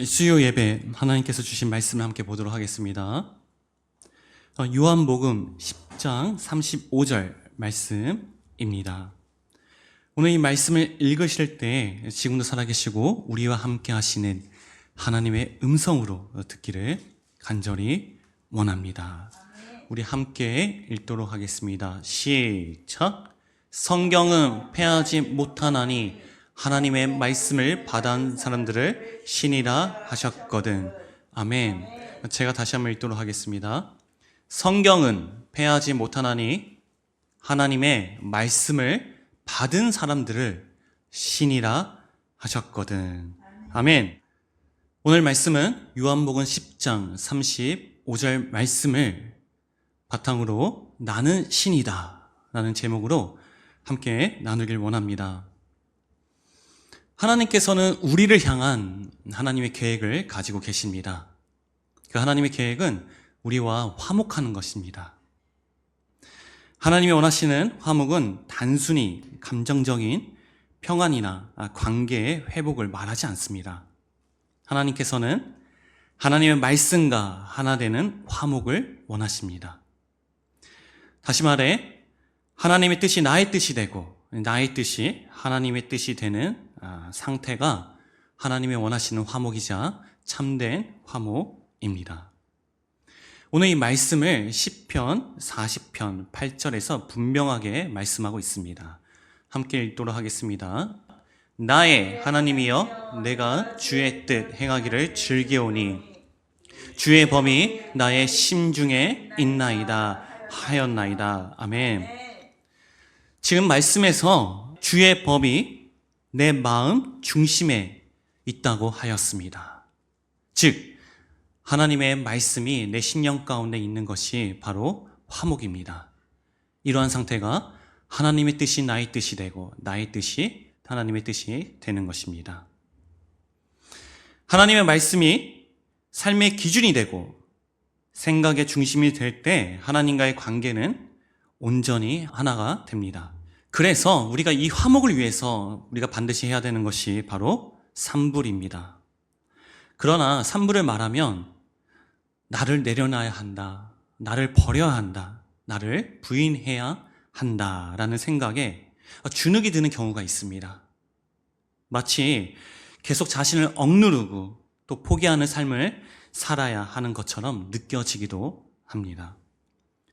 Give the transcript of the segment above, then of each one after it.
수요 예배 하나님께서 주신 말씀을 함께 보도록 하겠습니다. 요한복음 10장 35절 말씀입니다. 오늘 이 말씀을 읽으실 때 지금도 살아계시고 우리와 함께 하시는 하나님의 음성으로 듣기를 간절히 원합니다. 우리 함께 읽도록 하겠습니다. 시작. 성경은 패하지 못하나니 하나님의 말씀을 받은 사람들을 신이라 하셨거든. 아멘. 제가 다시 한번 읽도록 하겠습니다. 성경은 패하지 못하나니 하나님의 말씀을 받은 사람들을 신이라 하셨거든. 아멘. 오늘 말씀은 요한복음 10장 35절 말씀을 바탕으로 나는 신이다 라는 제목으로 함께 나누길 원합니다. 하나님께서는 우리를 향한 하나님의 계획을 가지고 계십니다. 그 하나님의 계획은 우리와 화목하는 것입니다. 하나님이 원하시는 화목은 단순히 감정적인 평안이나 관계의 회복을 말하지 않습니다. 하나님께서는 하나님의 말씀과 하나 되는 화목을 원하십니다. 다시 말해 하나님의 뜻이 나의 뜻이 되고 나의 뜻이 하나님의 뜻이 되는 상태가 하나님이 원하시는 화목이자 참된 화목입니다. 오늘 이 말씀을 시편 40편 8절에서 분명하게 말씀하고 있습니다. 함께 읽도록 하겠습니다. 나의 하나님이여 내가 주의 뜻 행하기를 즐겨오니 주의 범이 나의 심중에 있나이다 하였나이다. 아멘. 지금 말씀에서 주의 법이 내 마음 중심에 있다고 하였습니다. 즉 하나님의 말씀이 내 심령 가운데 있는 것이 바로 화목입니다. 이러한 상태가 하나님의 뜻이 나의 뜻이 되고 나의 뜻이 하나님의 뜻이 되는 것입니다. 하나님의 말씀이 삶의 기준이 되고 생각의 중심이 될 때 하나님과의 관계는 온전히 하나가 됩니다. 그래서 우리가 이 화목을 위해서 우리가 반드시 해야 되는 것이 바로 산불입니다. 그러나 산불을 말하면 나를 내려놔야 한다, 나를 버려야 한다, 나를 부인해야 한다라는 생각에 주눅이 드는 경우가 있습니다. 마치 계속 자신을 억누르고 또 포기하는 삶을 살아야 하는 것처럼 느껴지기도 합니다.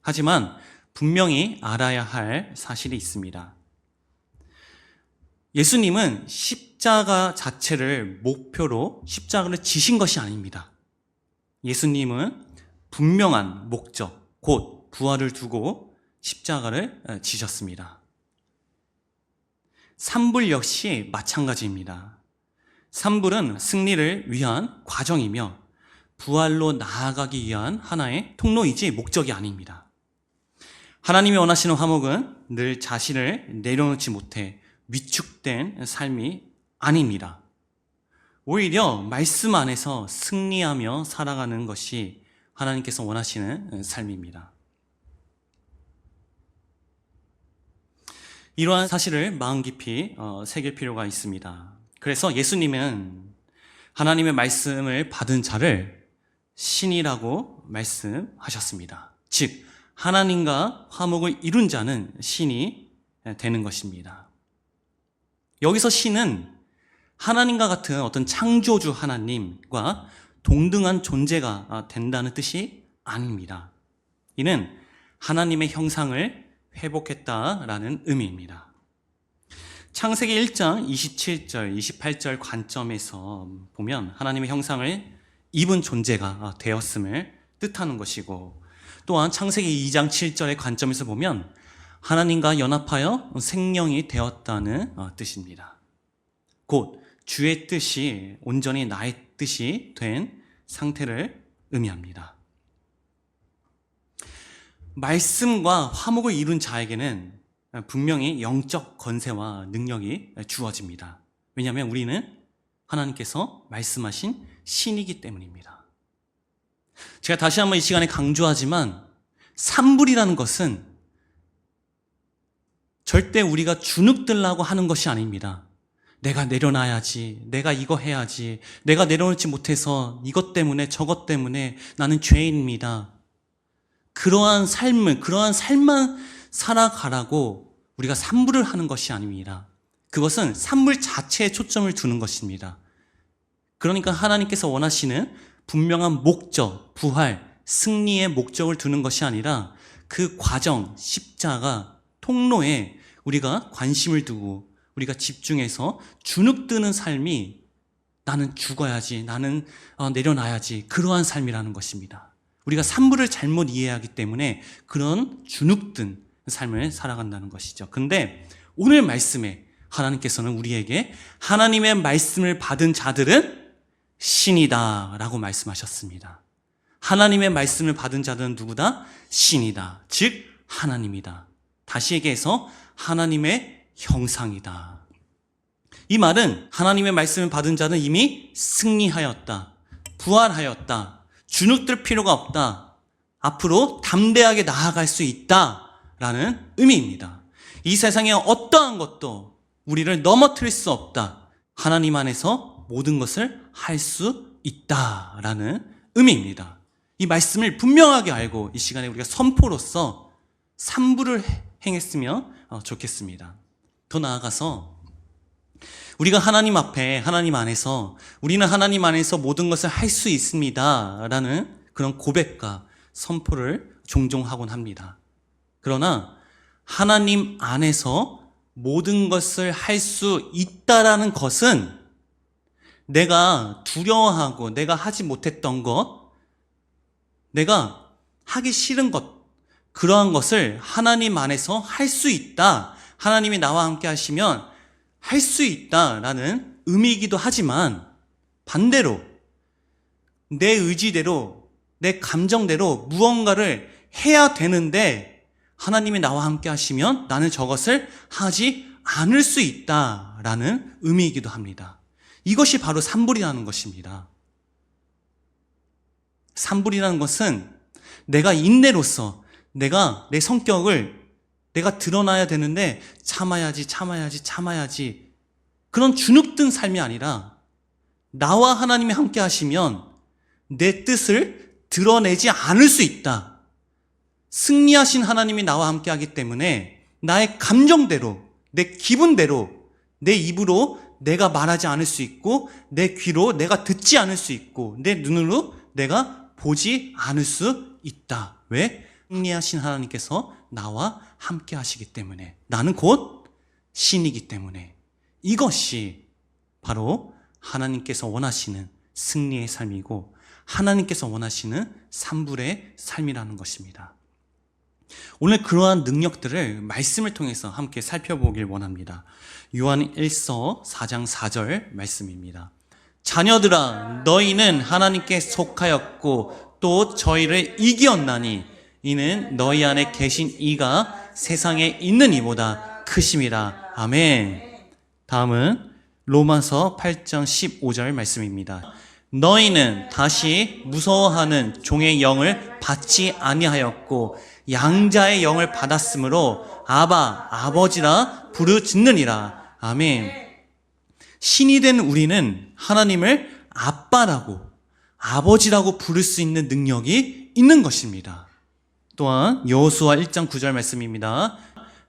하지만 분명히 알아야 할 사실이 있습니다. 예수님은 십자가 자체를 목표로 십자가를 지신 것이 아닙니다. 예수님은 분명한 목적, 곧 부활을 두고 십자가를 지셨습니다. 산불 역시 마찬가지입니다. 산불은 승리를 위한 과정이며 부활로 나아가기 위한 하나의 통로이지 목적이 아닙니다. 하나님이 원하시는 화목은 늘 자신을 내려놓지 못해 위축된 삶이 아닙니다. 오히려 말씀 안에서 승리하며 살아가는 것이 하나님께서 원하시는 삶입니다. 이러한 사실을 마음 깊이 새길 필요가 있습니다. 그래서 예수님은 하나님의 말씀을 받은 자를 신이라고 말씀하셨습니다. 즉 하나님과 화목을 이룬 자는 신이 되는 것입니다. 여기서 신은 하나님과 같은 어떤 창조주 하나님과 동등한 존재가 된다는 뜻이 아닙니다. 이는 하나님의 형상을 회복했다라는 의미입니다. 창세기 1장 27절, 28절 관점에서 보면 하나님의 형상을 입은 존재가 되었음을 뜻하는 것이고, 또한 창세기 2장 7절의 관점에서 보면 하나님과 연합하여 생명이 되었다는 뜻입니다. 곧 주의 뜻이 온전히 나의 뜻이 된 상태를 의미합니다. 말씀과 화목을 이룬 자에게는 분명히 영적 권세와 능력이 주어집니다. 왜냐하면 우리는 하나님께서 말씀하신 신이기 때문입니다. 제가 다시 한번 이 시간에 강조하지만 산불이라는 것은 절대 우리가 주눅들라고 하는 것이 아닙니다. 내가 내려놔야지, 내가 이거 해야지, 내가 내려놓지 못해서 이것 때문에 저것 때문에 나는 죄인입니다. 그러한 삶만 살아가라고 우리가 산물을 하는 것이 아닙니다. 그것은 산물 자체에 초점을 두는 것입니다. 그러니까 하나님께서 원하시는 분명한 목적, 부활, 승리의 목적을 두는 것이 아니라 그 과정, 십자가, 통로에 우리가 관심을 두고 우리가 집중해서 주눅드는 삶이 나는 죽어야지, 나는 내려놔야지, 그러한 삶이라는 것입니다. 우리가 산물을 잘못 이해하기 때문에 그런 주눅든 삶을 살아간다는 것이죠. 근데 오늘 말씀에 하나님께서는 우리에게 하나님의 말씀을 받은 자들은 신이다 라고 말씀하셨습니다. 하나님의 말씀을 받은 자들은 누구다? 신이다. 즉 하나님이다. 다시 얘기해서 하나님의 형상이다. 이 말은 하나님의 말씀을 받은 자는 이미 승리하였다, 부활하였다, 주눅들 필요가 없다, 앞으로 담대하게 나아갈 수 있다라는 의미입니다. 이 세상에 어떠한 것도 우리를 넘어뜨릴 수 없다, 하나님 안에서 모든 것을 할 수 있다라는 의미입니다. 이 말씀을 분명하게 알고 이 시간에 우리가 선포로서 산부를 행했으면 좋겠습니다. 더 나아가서 우리가 하나님 앞에, 하나님 안에서, 우리는 하나님 안에서 모든 것을 할 수 있습니다 라는 그런 고백과 선포를 종종 하곤 합니다. 그러나 하나님 안에서 모든 것을 할 수 있다라는 것은 내가 두려워하고 내가 하지 못했던 것, 내가 하기 싫은 것, 그러한 것을 하나님 안에서 할 수 있다, 하나님이 나와 함께 하시면 할 수 있다라는 의미이기도 하지만 반대로 내 의지대로, 내 감정대로 무언가를 해야 되는데 하나님이 나와 함께 하시면 나는 저것을 하지 않을 수 있다라는 의미이기도 합니다. 이것이 바로 산불이라는 것입니다. 산불이라는 것은 내가 인내로서 내가 내 성격을 내가 드러나야 되는데 참아야지 그런 주눅든 삶이 아니라 나와 하나님이 함께 하시면 내 뜻을 드러내지 않을 수 있다. 승리하신 하나님이 나와 함께 하기 때문에 나의 감정대로, 내 기분대로, 내 입으로 내가 말하지 않을 수 있고, 내 귀로 내가 듣지 않을 수 있고, 내 눈으로 내가 보지 않을 수 있다. 왜? 승리하신 하나님께서 나와 함께 하시기 때문에, 나는 곧 신이기 때문에. 이것이 바로 하나님께서 원하시는 승리의 삶이고 하나님께서 원하시는 산불의 삶이라는 것입니다. 오늘 그러한 능력들을 말씀을 통해서 함께 살펴보길 원합니다. 요한 1서 4장 4절 말씀입니다. 자녀들아, 너희는 하나님께 속하였고 또 저희를 이기었나니 이는 너희 안에 계신 이가 세상에 있는 이보다 크심이라. 아멘. 다음은 로마서 8장 15절 말씀입니다. 너희는 다시 무서워하는 종의 영을 받지 아니하였고 양자의 영을 받았으므로 아바, 아버지라 부르짖느니라. 아멘. 신이 된 우리는 하나님을 아빠라고, 아버지라고 부를 수 있는 능력이 있는 것입니다. 또한 여호수아 1장 9절 말씀입니다.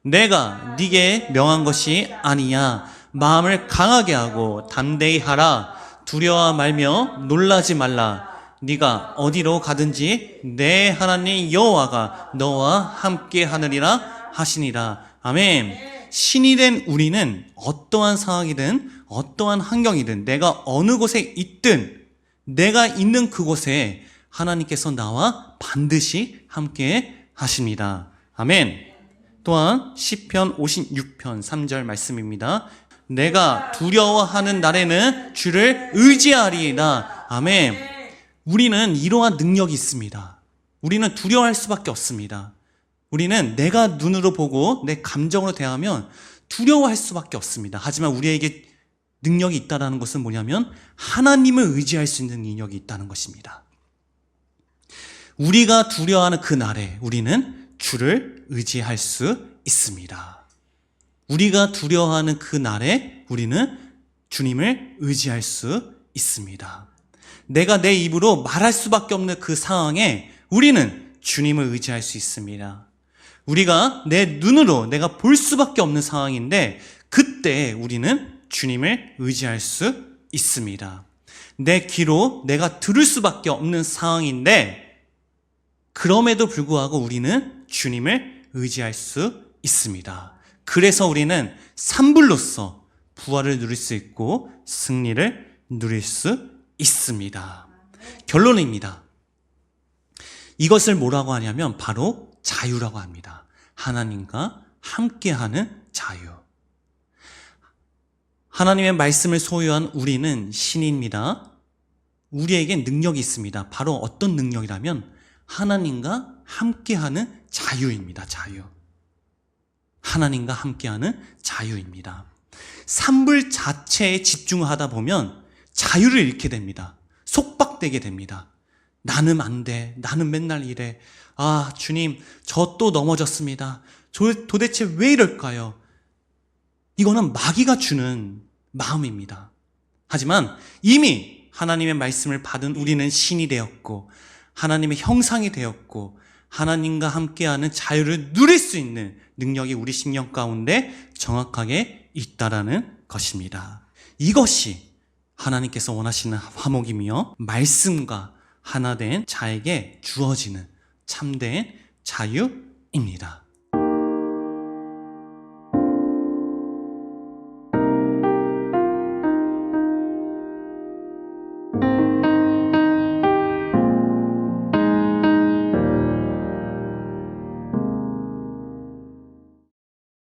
내가 네게 명한 것이 아니냐. 마음을 강하게 하고 담대히 하라. 두려워 말며 놀라지 말라. 네가 어디로 가든지 내 하나님 여호와가 너와 함께 하느니라 하시니라. 아멘. 신이 된 우리는 어떠한 상황이든 어떠한 환경이든 내가 어느 곳에 있든 내가 있는 그곳에 하나님께서 나와 반드시 함께 하십니다. 아멘. 또한 시편 56편 3절 말씀입니다. 내가 두려워하는 날에는 주를 의지하리이다. 아멘. 우리는 이러한 능력이 있습니다. 우리는 두려워할 수밖에 없습니다. 우리는 내가 눈으로 보고 내 감정으로 대하면 두려워할 수밖에 없습니다. 하지만 우리에게 능력이 있다는 것은 뭐냐면 하나님을 의지할 수 있는 능력이 있다는 것입니다. 우리가 두려워하는 그 날에 우리는 주를 의지할 수 있습니다. 우리가 두려워하는 그 날에 우리는 주님을 의지할 수 있습니다. 내가 내 입으로 말할 수밖에 없는 그 상황에 우리는 주님을 의지할 수 있습니다. 우리가 내 눈으로 내가 볼 수밖에 없는 상황인데 그때 우리는 주님을 의지할 수 있습니다. 내 귀로 내가 들을 수밖에 없는 상황인데 그럼에도 불구하고 우리는 주님을 의지할 수 있습니다. 그래서 우리는 산불로서 부활을 누릴 수 있고 승리를 누릴 수 있습니다. 결론입니다. 이것을 뭐라고 하냐면 바로 자유라고 합니다. 하나님과 함께하는 자유. 하나님의 말씀을 소유한 우리는 신입니다. 우리에게 능력이 있습니다. 바로 어떤 능력이라면 하나님과 함께하는 자유입니다. 자유. 하나님과 함께하는 자유입니다. 산불 자체에 집중하다 보면 자유를 잃게 됩니다. 속박되게 됩니다. 나는 안 돼. 나는 맨날 이래. 아, 주님, 저 또 넘어졌습니다. 도대체 왜 이럴까요? 이거는 마귀가 주는 마음입니다. 하지만 이미 하나님의 말씀을 받은 우리는 신이 되었고 하나님의 형상이 되었고 하나님과 함께하는 자유를 누릴 수 있는 능력이 우리 심령 가운데 정확하게 있다라는 것입니다. 이것이 하나님께서 원하시는 화목이며 말씀과 하나 된 자에게 주어지는 참된 자유입니다.